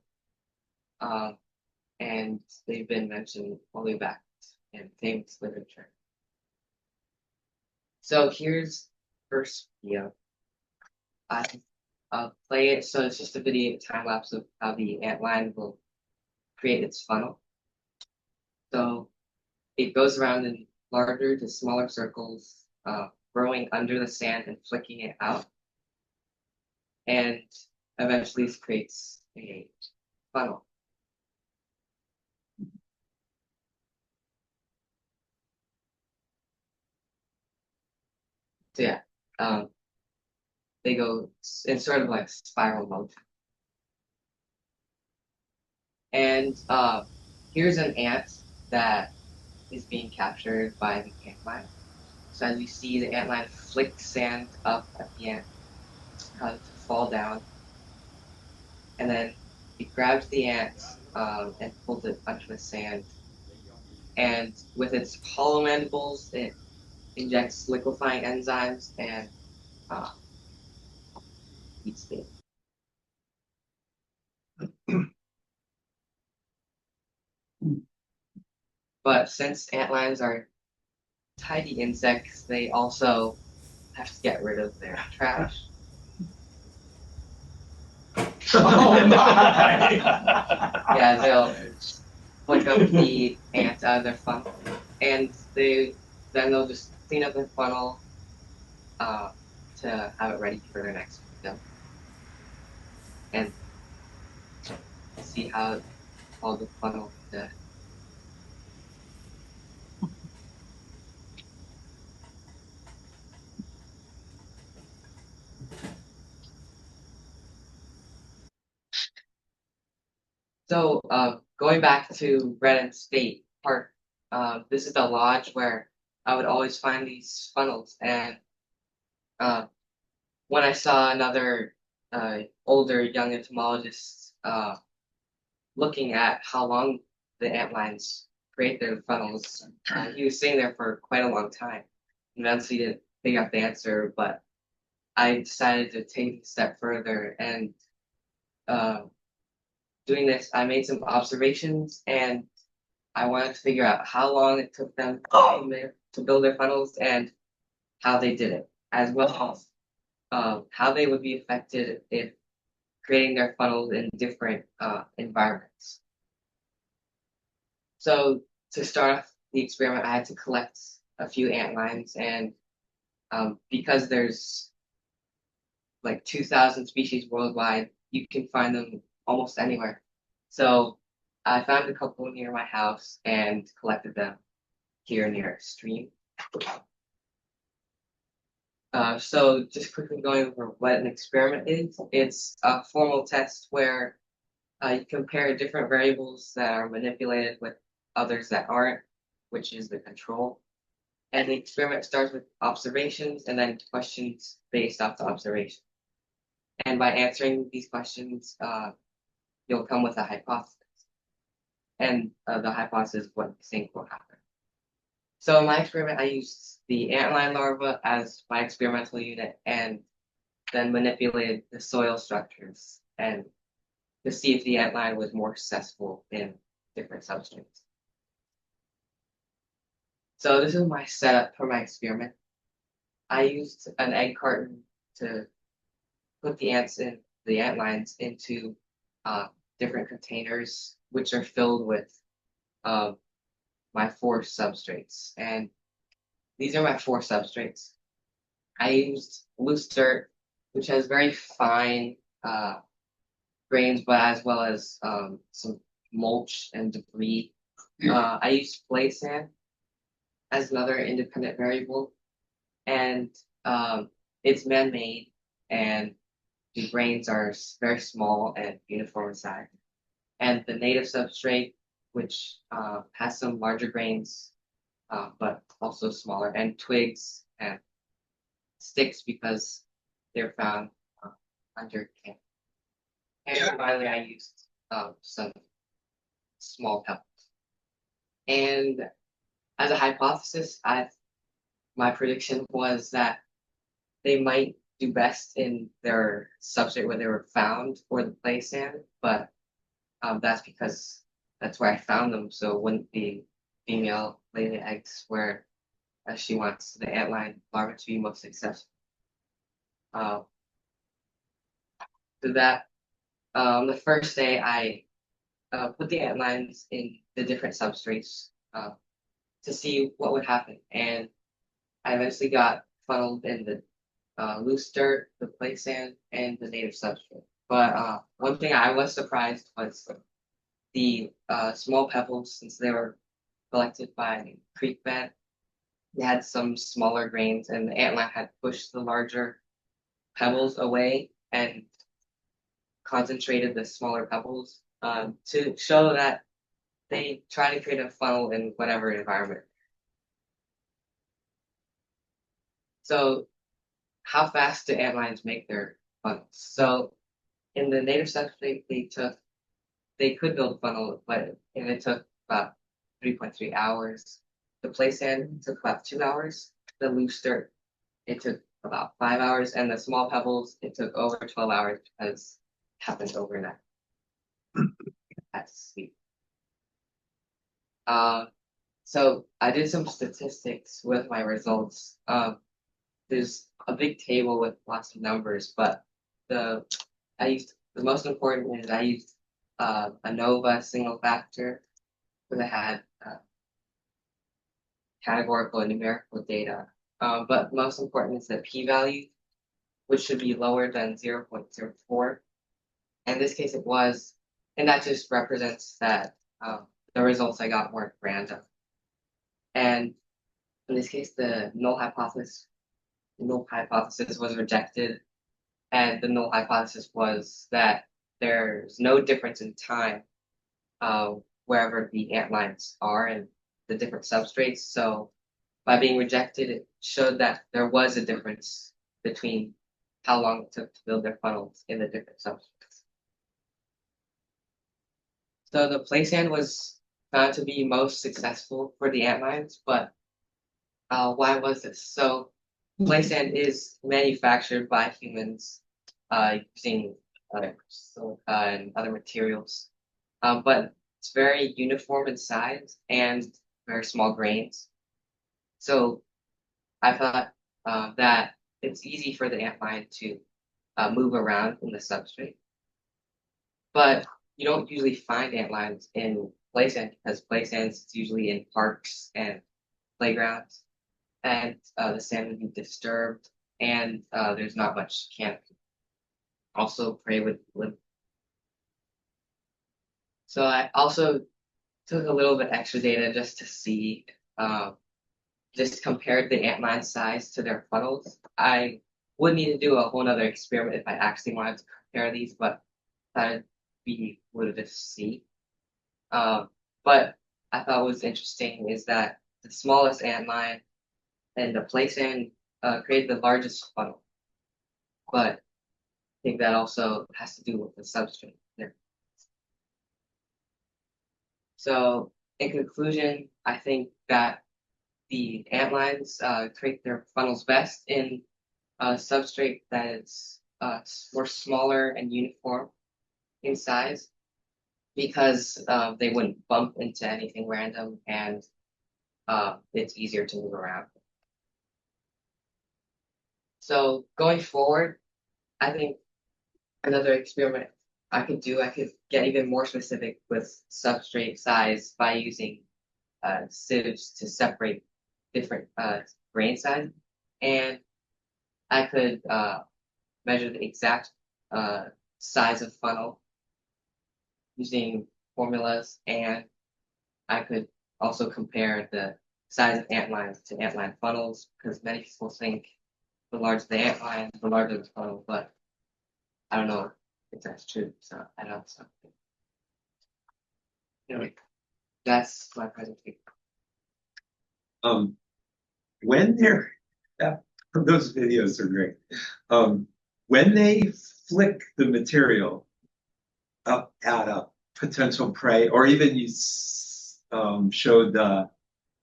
And they've been mentioned all the way back in famous literature. So here's first video. I'll play it, so it's just a video time lapse of how the antlion will create its funnel. So it goes around in larger to smaller circles, burrowing under the sand and flicking it out. And eventually this creates a funnel. So yeah, they go in sort of like spiral motion. And here's an ant that is being captured by the antlion. So as you see, the antlion flicks sand up at the ant to fall down. And then it grabs the ant and pulls it under the sand. And with its hollow mandibles, it injects liquefying enzymes and eats the But since antlions are tiny insects, they also have to get rid of their trash. Oh my! Yeah, they'll flick up the ant out of their funnel, and they'll just clean up their funnel to have it ready for their next victim. And see how all the funnel does. So going back to Redden State Park, this is the lodge where I would always find these funnels. And when I saw another older young entomologist looking at how long the antlions create their funnels, he was sitting there for quite a long time. Eventually didn't figure out the answer, but I decided to take it a step further, and doing this, I made some observations, and I wanted to figure out how long it took them to build their funnels and how they did it, as well as how they would be affected if creating their funnels in different environments. So to start off the experiment, I had to collect a few antlions, and because there's like 2,000 species worldwide. You can find them almost anywhere. So I found a couple near my house and collected them here near a stream. So just quickly going over what an experiment is. It's a formal test where you compare different variables that are manipulated with others that aren't, which is the control. And the experiment starts with observations and then questions based off the observation. And by answering these questions, you'll come with a hypothesis. And the hypothesis is what you think will happen. So in my experiment, I used the antlion larva as my experimental unit and then manipulated the soil structures and to see if the antlion was more successful in different substrates. So this is my setup for my experiment. I used an egg carton to put the antlions into different containers, which are filled with my 4 substrates. And these are my 4 substrates. I used loose dirt, which has very fine grains, but as well as some mulch and debris. I used clay sand as another independent variable, and it's man-made, and the grains are very small and uniform in size. And the native substrate, which has some larger grains, but also smaller, and twigs and sticks because they're found under camp. And finally, I used some small pebbles. And as a hypothesis, my prediction was that they might do best in their substrate where they were found, or the clay sand, but that's because that's where I found them. So it wouldn't be female lay the eggs where she wants the antlion larva to be most successful. So that the first day I put the antlions in the different substrates to see what would happen, and I eventually got funneled in the loose dirt, the clay sand, and the native substrate. But one thing I was surprised was the small pebbles, since they were collected by creek bed. They had some smaller grains, and the antlion had pushed the larger pebbles away and concentrated the smaller pebbles to show that they try to create a funnel in whatever environment. So how fast do antlions make their funnels? So in the native substrate, they could build a funnel, but it took about 3.3 hours. The clay sand took about 2 hours. The loose dirt, it took about 5 hours, and the small pebbles, it took over 12 hours because it happened overnight. That's sweet. So I did some statistics with my results. There's a big table with lots of numbers, but the most important is I used ANOVA single factor because I had categorical and numerical data. But most important is the p-value, which should be lower than 0.04. In this case, it was, and that just represents that the results I got weren't random. And in this case, the null hypothesis was rejected, and the null hypothesis was that there's no difference in time wherever the antlions are in the different substrates. So by being rejected, it showed that there was a difference between how long it took to build their funnels in the different substrates. So the clay sand was found to be most successful for the antlions, but why was this? So clay sand is manufactured by humans using silica and other materials, but it's very uniform in size and very small grains. So I thought that it's easy for the antlion to move around in the substrate. But you don't usually find antlions in clay sand because clay sand is usually in parks and playgrounds, and the sand would be disturbed, and there's not much canopy. also prey with lymph. So I also took a little bit extra data just to see, just compared the antlion size to their funnels. I would need to do a whole nother experiment if I actually wanted to compare these, but that'd be would just see. But I thought was interesting is that the smallest antlion and the place in created the largest funnel. But I think that also has to do with the substrate there. So in conclusion, I think that the antlions create their funnels best in a substrate that is more smaller and uniform in size because they wouldn't bump into anything random and it's easier to move around. So going forward, I think another experiment I could get even more specific with substrate size by using sieves to separate different grain size, and I could measure the exact size of funnel using formulas, and I could also compare the size of antlions to antlion funnels because many people think the larger the antlion, the larger the funnel, but I don't know if that's true. So I don't know. Anyway, that's my presentation. When they're those videos are great. When they flick the material up at a potential prey, or even you showed the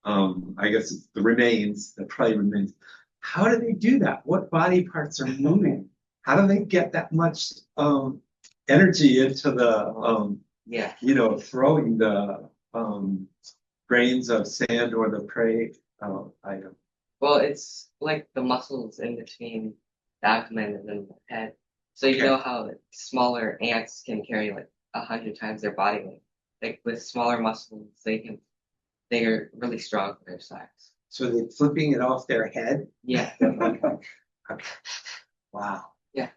I guess it's the remains, the prey remains. How do they do that? What body parts are moving? How do they get that much energy into the you know, throwing the grains of sand or the prey item? Well, it's like the muscles in between the abdomen and then the head. So you know how smaller ants can carry like 100 times their body weight. Like with smaller muscles, they're really strong for their size. So they're flipping it off their head? Yeah. Okay. Wow. Yeah.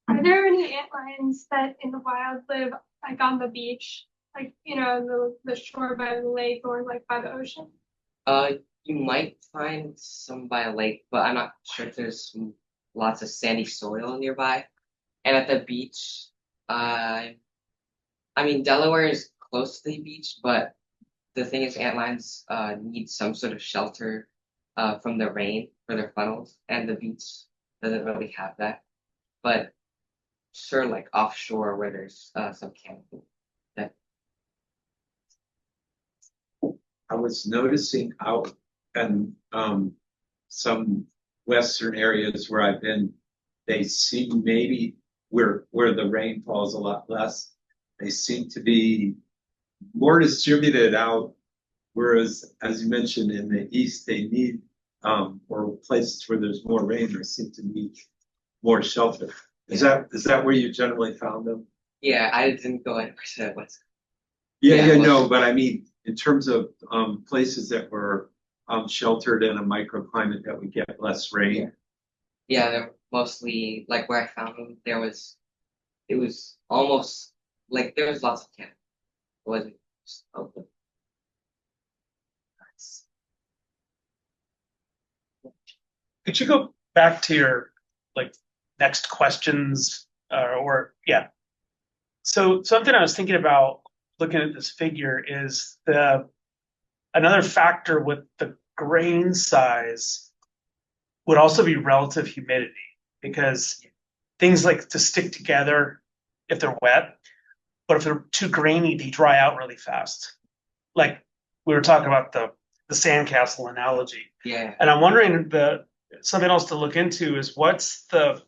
Are there any antlions that in the wild live like on the beach, like you know the shore by the lake or like by the ocean? You might find some by a lake, but I'm not sure if there's lots of sandy soil nearby. And at the beach, I mean Delaware is close to the beach, but the thing is antlions need some sort of shelter from the rain for their funnels, and the beach doesn't really have that. But sure, like offshore where there's some canopy. I was noticing out in some western areas where I've been, they seem maybe where the rain falls a lot less, they seem to be more distributed out. Whereas, as you mentioned, in the east, they need or places where there's more rain, there seem to need more shelter. Is that where you generally found them? Yeah, I didn't go 100% west. Yeah, no, but I mean, in terms of places that were sheltered in a microclimate that would get less rain. Yeah, they're mostly like where I found them. It was almost like there was lots of canopy. It wasn't just open. Could you go back to your like next questions yeah. So something I was thinking about looking at this figure is another factor with the grain size would also be relative humidity, because things like to stick together if they're wet, but if they're too grainy, they dry out really fast. Like we were talking about the sandcastle analogy. Yeah. And I'm wondering something else to look into is what's the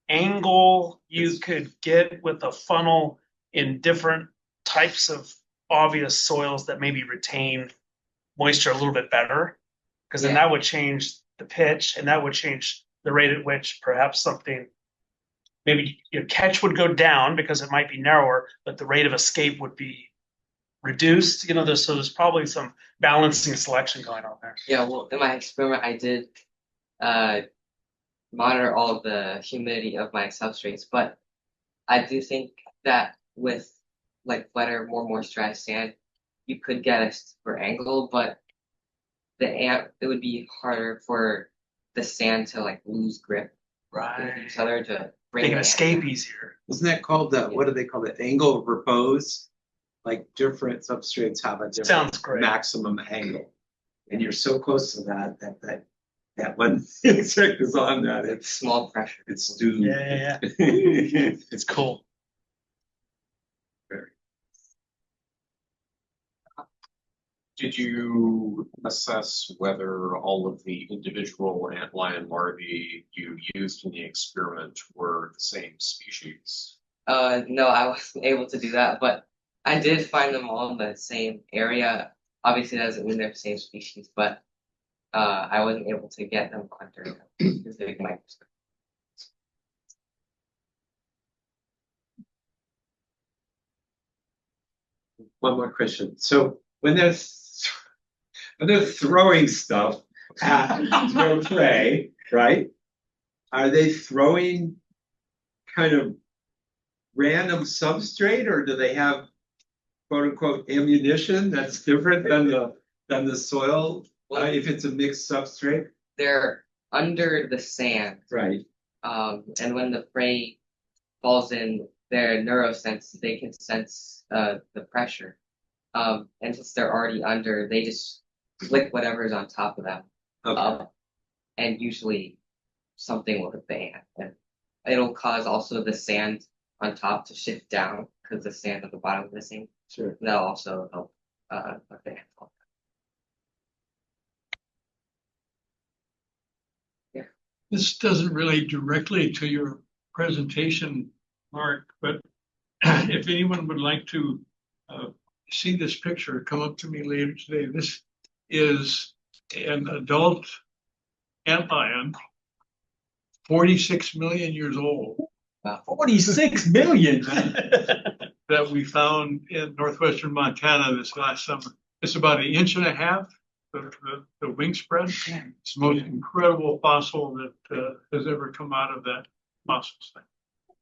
angle you could get with a funnel in different types of obvious soils that maybe retain moisture a little bit better, because then that would change the pitch and that would change the rate at which perhaps something, maybe your catch would go down because it might be narrower, but the rate of escape would be reduced. You know, there's probably some balancing selection going on there. Yeah, well, in my experiment, I did monitor all of the humidity of my substrates, but I do think that with like wetter, more moisturized sand, you could get a steeper angle, but it would be harder for the sand to like lose grip with each other to bring They can the ant escape down. easier. Isn't that called the, what do they call it? Angle of repose? Like different substrates have a different Sounds great. maximum angle. And you're so close to that when the insect is on that, It's small pressure. it's doomed. Yeah. Yeah. It's cool. Did you assess whether all of the individual antlion larvae you used in the experiment were the same species? No, I wasn't able to do that, but I did find them all in the same area. Obviously, that doesn't mean they're the same species, but I wasn't able to get them under a specific microscope. One more question. So when they're throwing stuff at their prey, right? Are they throwing kind of random substrate, or do they have quote unquote ammunition that's different than the soil? If it's a mixed substrate, They're under the sand, right? and when the prey falls in, their neurosense, they can sense the pressure. And since they're already under, they just flick whatever's on top of them up, and usually something will hit the ant. And it'll cause also the sand on top to shift down because the sand at the bottom is missing. Sure. And that'll also help with the ant fall. This doesn't relate directly to your presentation, Mark, but if anyone would like to see this picture, come up to me later today. This is an adult antlion, 46 million years old. 46 million. That we found in northwestern Montana this last summer. It's about 1.5 inches, the wingspread. It's the most incredible fossil that has ever come out of that fossil site.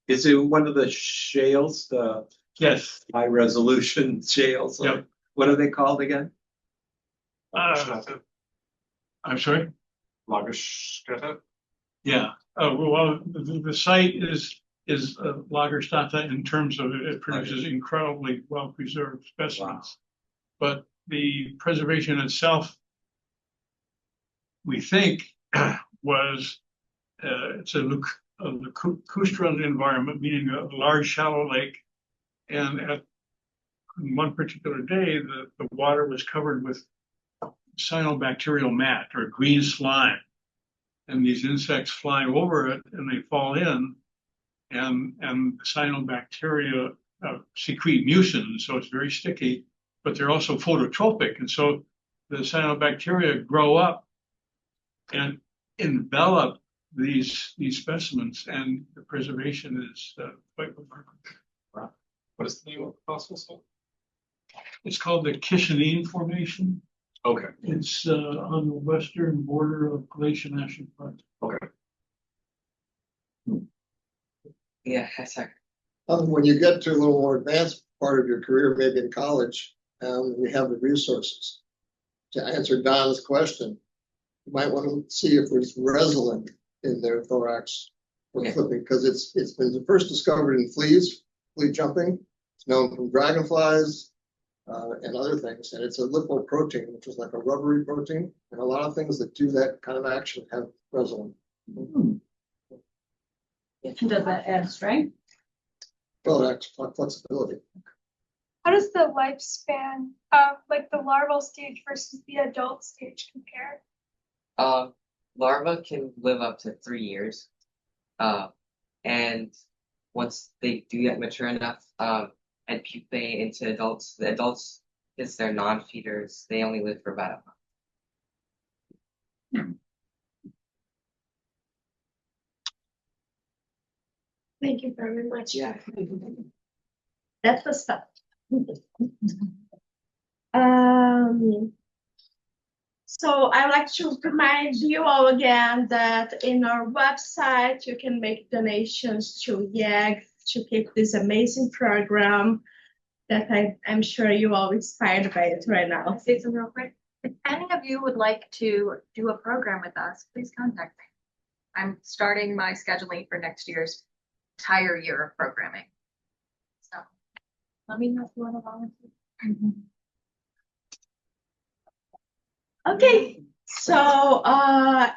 Is it one of the shales, the Yes. high resolution shales? Yep. What are they called again? I'm sorry? Lagerstätte? Yeah. Well, the site is Lagerstätte in terms of it produces incredibly well preserved specimens. But the preservation itself, we think, was it's a lacustrine environment, meaning a large shallow lake. And at one particular day, the water was covered with cyanobacterial mat or green slime. And these insects fly over it and they fall in, and the cyanobacteria secrete mucin, so it's very sticky, but they're also phototropic. And so the cyanobacteria grow up and envelop these specimens, and the preservation is quite remarkable. Wow. What is the name of the fossil site? It's called the Kishinine Formation. Okay. It's on the western border of Glacier National Park. Okay. Yeah, that's right. When you get to a little more advanced part of your career, maybe in college, you have the resources to answer Don's question. You might want to see if there's resin in their thorax or flipping, because it's been first discovered in fleas, flea jumping. It's known from dragonflies and other things, and it's a lipoprotein, which is like a rubbery protein, and a lot of things that do that kind of action have resin. Does that add strength? Well, that's flexibility. How does the lifespan of like the larval stage versus the adult stage compare? Larvae can live up to 3 years. And once they do get mature enough, and pupate into adults, the adults, since they're non-feeders, they only live for about a month. Thank you very much. Yeah. That's the stuff. So I'd like to remind you all again that in our website, you can make donations to YAG to keep this amazing program that I'm sure you all inspired by it right now. I'll say something real quick. If any of you would like to do a program with us, please contact me. I'm starting my scheduling for next year's entire year of programming. So let me know if you want to volunteer. Okay, so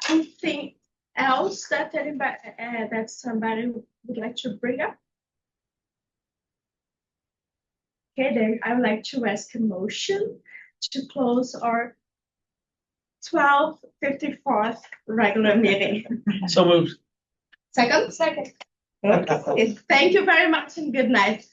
anything else that anybody that somebody would like to bring up? Okay, then I would like to ask a motion to close our 12:54th regular meeting. So moved. Second? Second. Okay, thank you very much and good night.